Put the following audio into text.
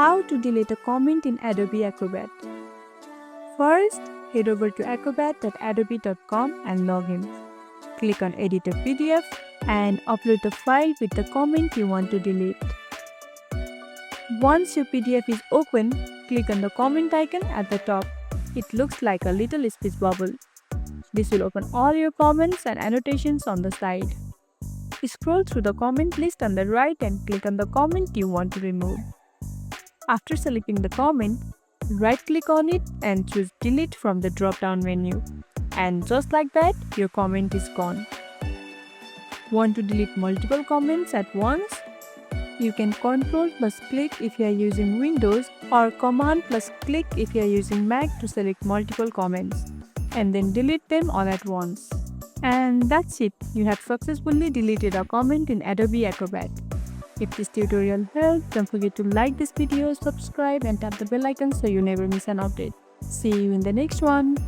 How to delete a comment in Adobe Acrobat. First, head over to acrobat.adobe.com and log in. Click on Edit a PDF and upload the file with the comment you want to delete. Once your PDF is open, click on the comment icon at the top. It looks like a little speech bubble. This will open all your comments and annotations on the side. Scroll through the comment list on the right and click on the comment you want to remove. After selecting the comment, right-click on it and choose Delete from the drop-down menu. And just like that, your comment is gone. Want to delete multiple comments at once? You can Ctrl+click if you are using Windows or Command+click if you are using Mac to select multiple comments, and then delete them all at once. And that's it, you have successfully deleted a comment in Adobe Acrobat. If this tutorial helped, don't forget to like this video, subscribe and tap the bell icon so you never miss an update. See you in the next one.